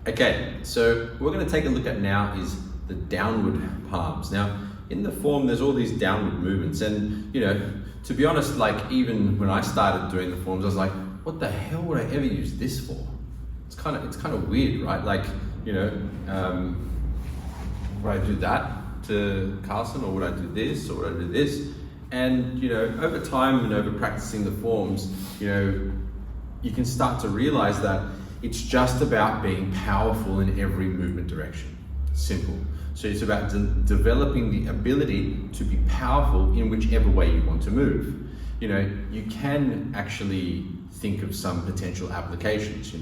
Okay, so what we're going to take a look at now is the downward palms. Now, in the form, there's all these downward movements, and to be honest, like even when I started doing the forms, I was like, what the hell would I ever use this for? It's kind of weird, right? Like, would I do that to Carson, or would I do this, or would I do this? And over time and over practicing the forms, you can start to realize that it's just about being powerful in every movement direction. Simple. So it's about developing the ability to be powerful in whichever way you want to move. You can actually think of some potential applications.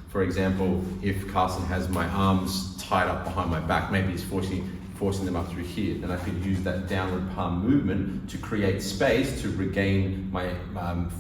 For example, if Carson has my arms tied up behind my back, maybe he's forcing them up through here, then I could use that downward palm movement to create space to regain my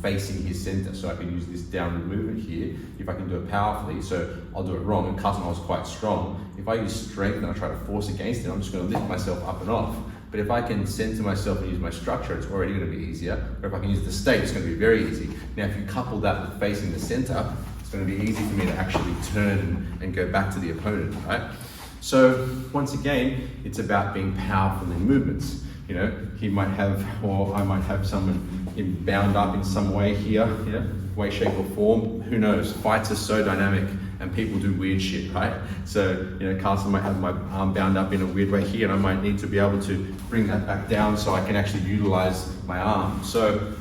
facing his center. So I can use this downward movement here if I can do it powerfully. So I'll do it wrong, and Carson was quite strong. If I use strength and I try to force against it, I'm just going to lift myself up and off. But if I can center myself and use my structure, it's already going to be easier. Or if I can use the state, it's going to be very easy. Now, if you couple that with facing the center, it's going to be easy for me to actually turn and go back to the opponent, right? So once again, it's about being powerful in movements. He might have, or I might have someone bound up in some way here, way, shape, or form. Who knows? Fights are so dynamic, and people do weird shit, right? So, Carson might have my arm bound up in a weird way here, and I might need to be able to bring that back down so I can actually utilize my arm. So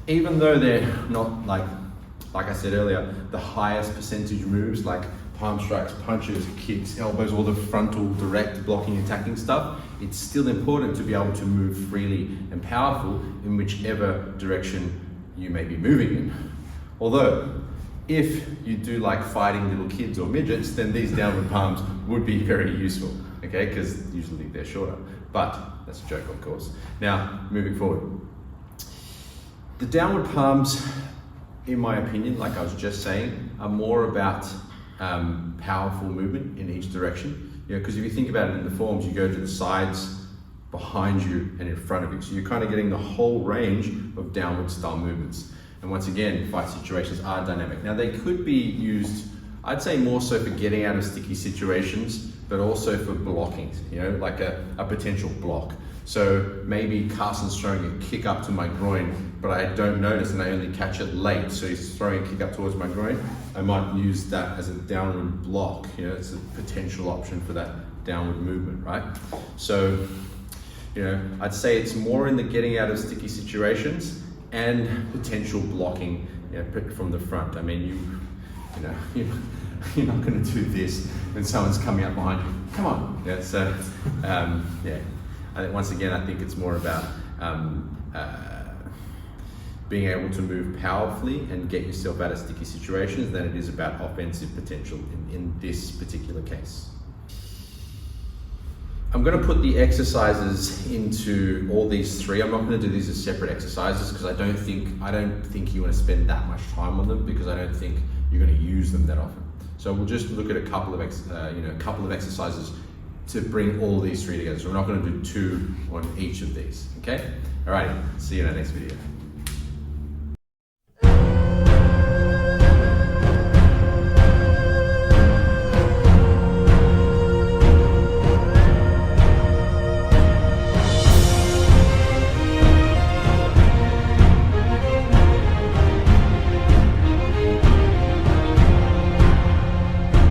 even though they're not like I said earlier, the highest percentage moves, like palm strikes, punches, kicks, elbows, all the frontal, direct, blocking, attacking stuff, it's still important to be able to move freely and powerful in whichever direction you may be moving in. Although, if you do like fighting little kids or midgets, then these downward palms would be very useful, okay? Because usually they're shorter, but that's a joke, of course. Now, moving forward. The downward palms, in my opinion, like I was just saying, are more about powerful movement in each direction. Because if you think about it in the forms, you go to the sides, behind you, and in front of you. So you're kind of getting the whole range of downward style movements. And once again, fight situations are dynamic. Now they could be used, I'd say more so for getting out of sticky situations, but also for blocking, like a potential block. So maybe Carson's throwing a kick up to my groin, but I don't notice and I only catch it late. So he's throwing a kick up towards my groin. I might use that as a downward block. It's a potential option for that downward movement, right? So, I'd say it's more in the getting out of sticky situations and potential blocking from the front. I mean, you're not going to do this when someone's coming up behind you. Come on. So, I think once again, I think it's more about being able to move powerfully and get yourself out of sticky situations than it is about offensive potential in this particular case. I'm going to put the exercises into all these three. I'm not going to do these as separate exercises because I don't think you want to spend that much time on them, because I don't think you're going to use them that often. So we'll just look at a couple of exercises to bring all these three together. So we're not going to do two on each of these. Okay? Alrighty. See you in our next video.